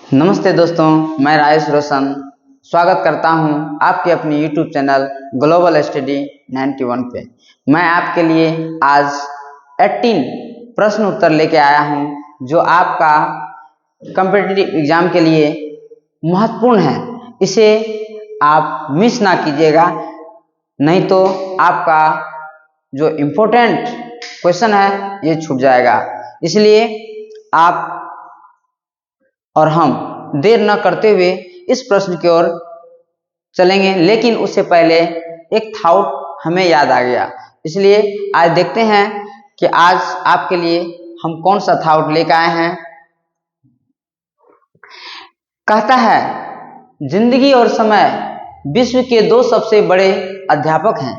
नमस्ते दोस्तों, मैं राजेश रोशन स्वागत करता हूं आपके अपनी YouTube चैनल ग्लोबल स्टडी 91 पे। मैं आपके लिए आज 18 प्रश्न उत्तर लेके आया हूं जो आपका कॉम्पिटिटिव एग्जाम के लिए महत्वपूर्ण है। इसे आप मिस ना कीजिएगा, नहीं तो आपका जो इम्पोर्टेंट क्वेश्चन है ये छूट जाएगा। इसलिए आप और हम देर न करते हुए इस प्रश्न की ओर चलेंगे, लेकिन उससे पहले एक थॉट हमें याद आ गया। इसलिए आज देखते हैं कि आज आपके लिए हम कौन सा थॉट लेकर आए हैं। कहता है, जिंदगी और समय विश्व के दो सबसे बड़े अध्यापक हैं।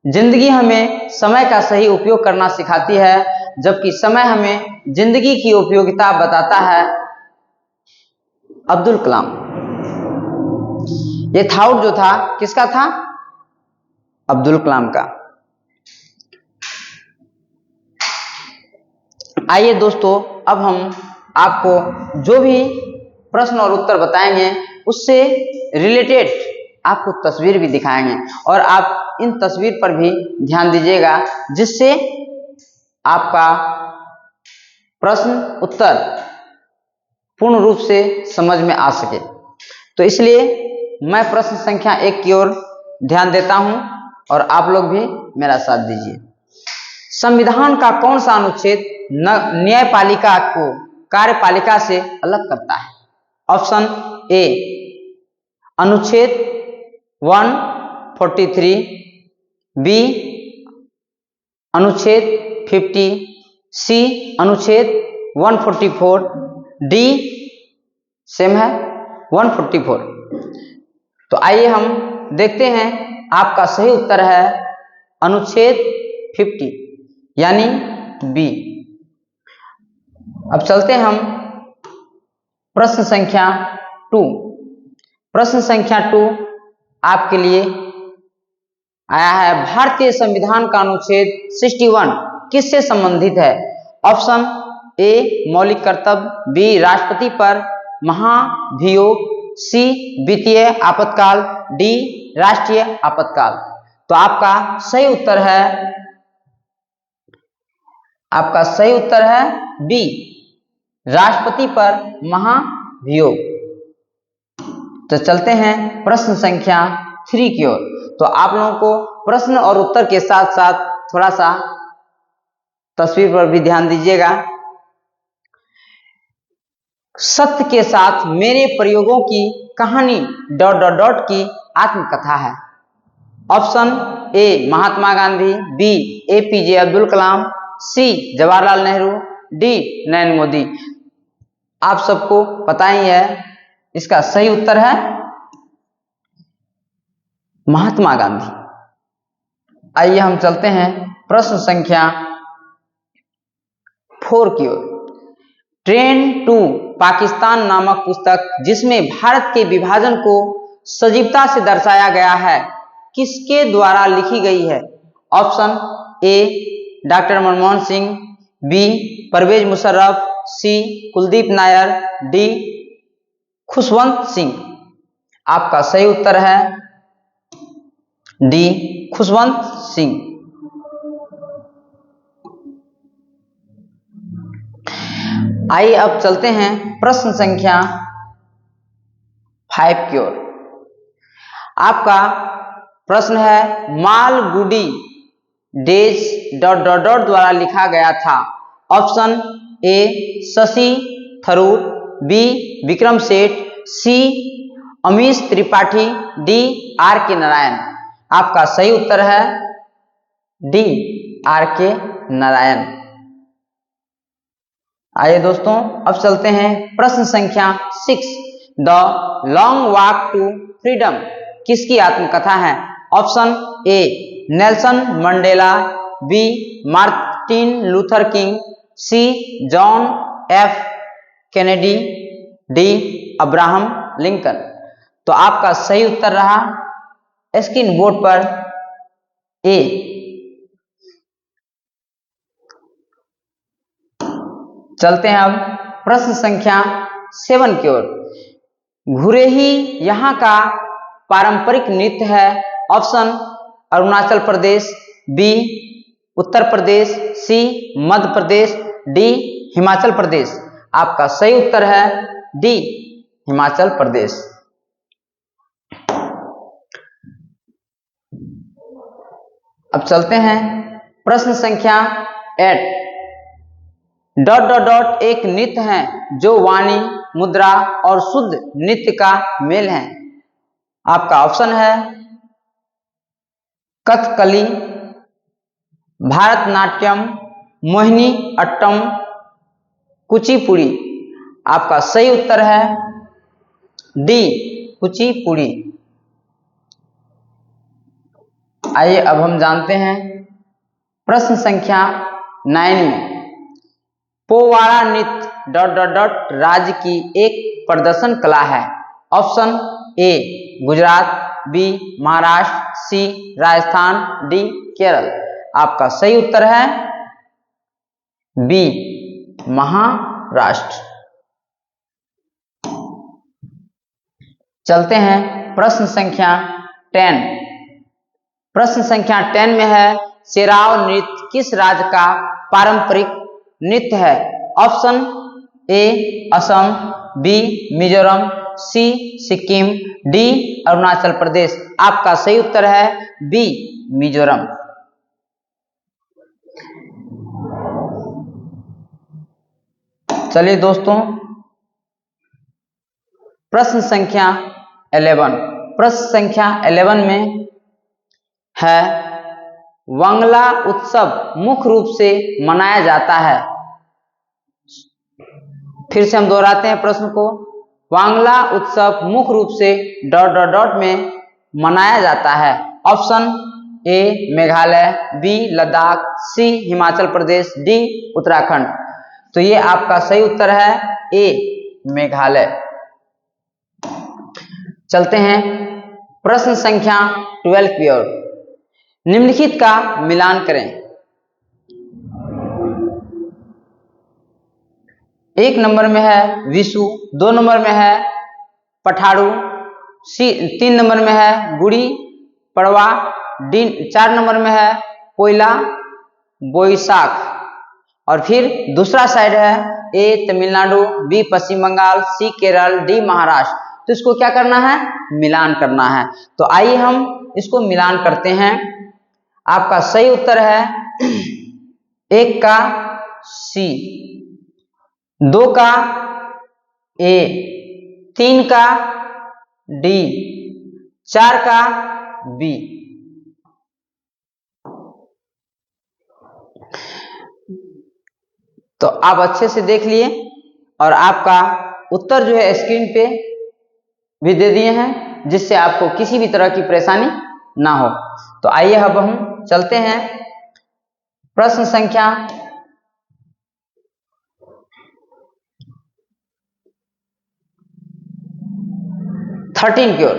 जिंदगी हमें समय का सही उपयोग करना सिखाती है, जबकि समय हमें जिंदगी की उपयोगिता बताता है। अब्दुल कलाम। ये थॉट जो था किसका था? अब्दुल कलाम का। आइए दोस्तों, अब हम आपको जो भी प्रश्न और उत्तर बताएंगे उससे रिलेटेड आपको तस्वीर भी दिखाएंगे और आप इन तस्वीर पर भी ध्यान दीजिएगा, जिससे आपका प्रश्न उत्तर पूर्ण रूप से समझ में आ सके। तो इसलिए मैं प्रश्न संख्या 1 की ओर ध्यान देता हूं और आप लोग भी मेरा साथ दीजिए। संविधान का कौन सा अनुच्छेद न्यायपालिका को कार्यपालिका से अलग करता है? ऑप्शन ए अनुच्छेद 143, बी अनुच्छेद 50, सी अनुच्छेद 144, डी सेम है 144। तो आइए हम देखते हैं, आपका सही उत्तर है अनुच्छेद 50 यानी बी। अब चलते हैं हम प्रश्न संख्या 2। प्रश्न संख्या 2 आपके लिए आया है, भारतीय संविधान का अनुच्छेद 61 किससे संबंधित है? ऑप्शन ए मौलिक कर्तव्य, बी राष्ट्रपति पर महाभियोग, सी वित्तीय आपातकाल, डी राष्ट्रीय आपातकाल। तो आपका सही उत्तर है बी राष्ट्रपति पर महाभियोग। तो चलते हैं प्रश्न संख्या 3 की ओर। तो आप लोगों को प्रश्न और उत्तर के साथ साथ थोड़ा सा तस्वीर पर भी ध्यान दीजिएगा। सत्य के साथ मेरे प्रयोगों की कहानी ... की आत्मकथा है। Option A Mahatma Gandhi, B APJ Abdul Kalam, C Jawaharlal Nehru, D Narendra Modi. आप सबको पता ही है, इसका सही उत्तर है महात्मा गांधी। आइए हम चलते हैं प्रश्न संख्या 4 की ओर। ट्रेन टू पाकिस्तान नामक पुस्तक, जिसमें भारत के विभाजन को सजीवता से दर्शाया गया है, किसके द्वारा लिखी गई है? Option A doctor Manmohan Singh, B Pervez Musharraf, C Kuldip Nayar, D Khushwant Singh. आपका सही उत्तर है डी खुशवंत सिंह। आइए अब चलते हैं प्रश्न संख्या 5 की ओर। आपका प्रश्न है, मालगुडी डेज ... द्वारा लिखा गया था। Option A Shashi Tharoor, B Vikram Seth, C Amish Tripathi, D R K Narayan. आपका सही उत्तर है डी आर के नारायण। आइए दोस्तों, अब चलते हैं प्रश्न संख्या 6। The long walk to freedom किसकी आत्मकथा है? Option A Nelson Mandela, B Martin Luther King, C John F Kennedy, D Abraham Lincoln. तो आपका सही उत्तर रहा स्क्रीन बोर्ड पर ए। चलते हैं अब प्रश्न संख्या 7 की ओर। घुरेही यहाँ का पारंपरिक नृत्य है। ऑप्शन अरुणाचल प्रदेश, बी उत्तर प्रदेश, सी मध्य प्रदेश, डी हिमाचल प्रदेश। आपका सही उत्तर है डी हिमाचल प्रदेश। अब चलते हैं प्रश्न संख्या 8। डॉट डॉट डॉट एक नृत्य है जो वाणी, मुद्रा और शुद्ध नृत्य का मेल है। आपका ऑप्शन है कथकली, भारतनाट्यम, मोहिनी अट्टम, कुचिपुड़ी। आपका सही उत्तर है डी कुचिपुड़ी। आइए अब हम जानते हैं प्रश्न संख्या 9 में। पोवाड़ा नृत्य डॉट डॉट डॉट राज्य की एक प्रदर्शन कला है। Option A Gujarat, B Maharashtra, C Rajasthan, D Kerala. आपका सही उत्तर है बी महाराष्ट्र। चलते हैं प्रश्न संख्या 10। प्रश्न संख्या 10 में है सेराव नृत्य किस राज्य का पारंपरिक नृत्य है। Option A Assam, B Mizoram, C Sikkim, D Arunachal Pradesh. आपका सही उत्तर है बी मिजोरम। चलिए दोस्तों प्रश्न संख्या 11। प्रश्न संख्या 11 में है वांगला उत्सव मुख्य रूप से मनाया जाता है। फिर से हम दोहराते हैं प्रश्न को। वांगला उत्सव मुख्य रूप से डॉट डॉट डॉट में मनाया जाता है। Option A Meghalaya, B Ladakh, C Himachal Pradesh, D Uttarakhand. तो ये आपका सही उत्तर है ए मेघालय। चलते हैं प्रश्न संख्या 12 की ओर। निम्नलिखित का मिलान करें। 1 नंबर में है विशु, 2 नंबर में है पठाड़ू, 3 नंबर में है गुड़ी पड़वा, डी 4 नंबर में है पोइला बोईसाख। और फिर दूसरा साइड है ए तमिलनाडु, बी पश्चिम बंगाल, सी केरल, डी महाराष्ट्र। तो इसको क्या करना है मिलान करना है। तो आइए हम इसको मिलान करते हैं। आपका सही उत्तर है 1 का सी, 2 का ए, 3 का डी, 4 का बी। तो आप अच्छे से देख लिए और आपका उत्तर जो है स्क्रीन पे भी दे दिए हैं जिससे आपको किसी भी तरह की परेशानी ना हो। तो आइए अब हम चलते हैं प्रश्न संख्या 13 की ओर।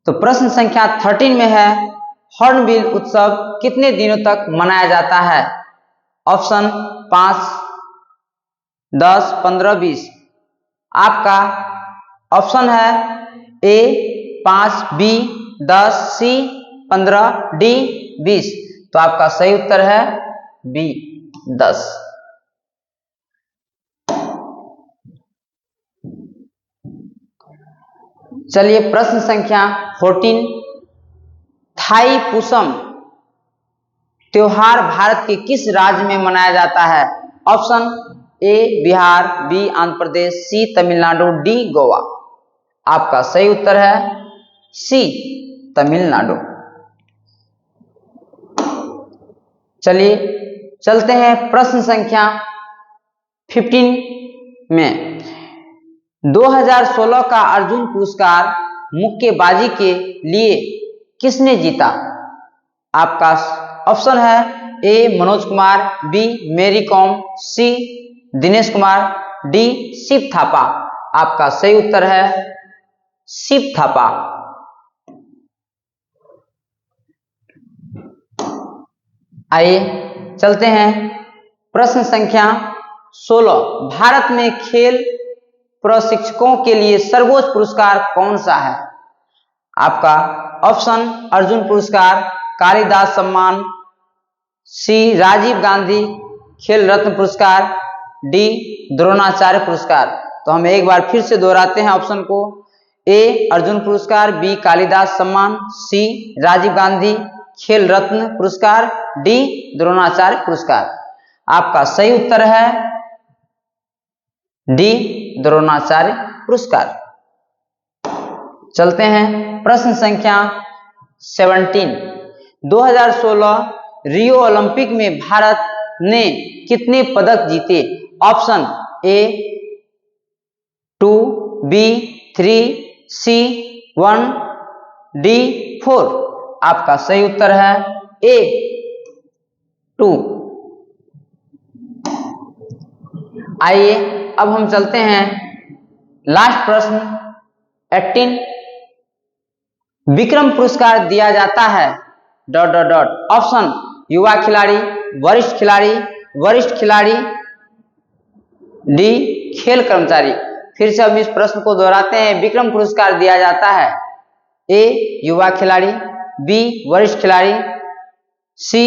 तो प्रश्न संख्या 13 में है हॉर्नबिल उत्सव कितने दिनों तक मनाया जाता है। ऑप्शन 5, 10, 15, 20। आपका ऑप्शन है ए 5, बी 10, सी 15, डी 20। तो आपका सही उत्तर है बी 10। चलिए प्रश्न संख्या 14। थाई पुसम त्योहार भारत के किस राज्य में मनाया जाता है। Option A Bihar, B Andhra Pradesh, C Tamil Nadu, D Goa. आपका सही उत्तर है सी तमिलनाडु। चलिए चलते हैं प्रश्न संख्या 15 में। 2016 का अर्जुन पुरस्कार मुक्केबाजी के लिए किसने जीता। आपका ऑप्शन है ए मनोज कुमार, बी मेरी कॉम, सी दिनेश कुमार, डी शिव थापा। आपका सही उत्तर है शिव थापा। आइए चलते हैं प्रश्न संख्या 16। भारत में खेल प्रशिक्षकों के लिए सर्वोच्च पुरस्कार कौन सा है? आपका ऑप्शन अर्जुन पुरस्कार, कालिदास सम्मान, सी राजीव गांधी खेल रत्न पुरस्कार, डी द्रोणाचार्य पुरस्कार। तो हम एक बार फिर से दोहराते हैं ऑप्शन को। ए अर्जुन पुरस्कार, बी कालिदास सम्मान, सी राजीव गांधी खेल रत्न पुरस्कार, डी द्रोणाचार्य पुरस्कार। आपका सही उत्तर है डी द्रोणाचार्य पुरस्कार। चलते हैं प्रश्न संख्या 17। 2016 रियो ओलंपिक में भारत ने कितने पदक जीते? Option A 2, B 3, C 1, D 4। आपका सही उत्तर है ए 2। आइए अब हम चलते हैं लास्ट प्रश्न 18। विक्रम पुरस्कार दिया जाता है ... ऑप्शन युवा खिलाड़ी, वरिष्ठ खिलाड़ी, डी खेल कर्मचारी। फिर से हम इस प्रश्न को दोहराते हैं। विक्रम पुरस्कार दिया जाता है ए युवा खिलाड़ी, बी वरिष्ठ खिलाड़ी, सी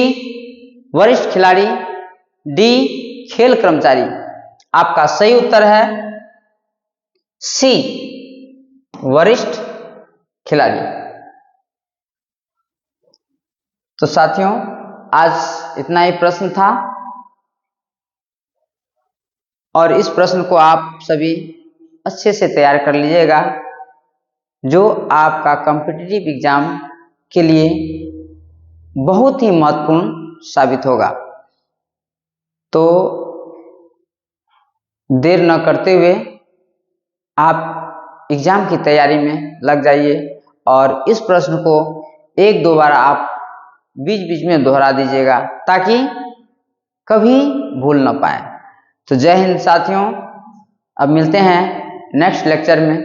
वरिष्ठ खिलाड़ी, डी खेल कर्मचारी। आपका सही उत्तर है सी वरिष्ठ खिलाड़ी। तो साथियों आज इतना ही प्रश्न था और इस प्रश्न को आप सभी अच्छे से तैयार कर लीजिएगा, जो आपका कॉम्पिटिटिव एग्जाम के लिए बहुत ही महत्वपूर्ण साबित होगा। तो देर न करते हुए आप एग्जाम की तैयारी में लग जाइए और इस प्रश्न को 1-2 बार आप बीच बीच में दोहरा दीजिएगा ताकि कभी भूल न पाए। तो जय हिंद साथियों, अब मिलते हैं नेक्स्ट लेक्चर में।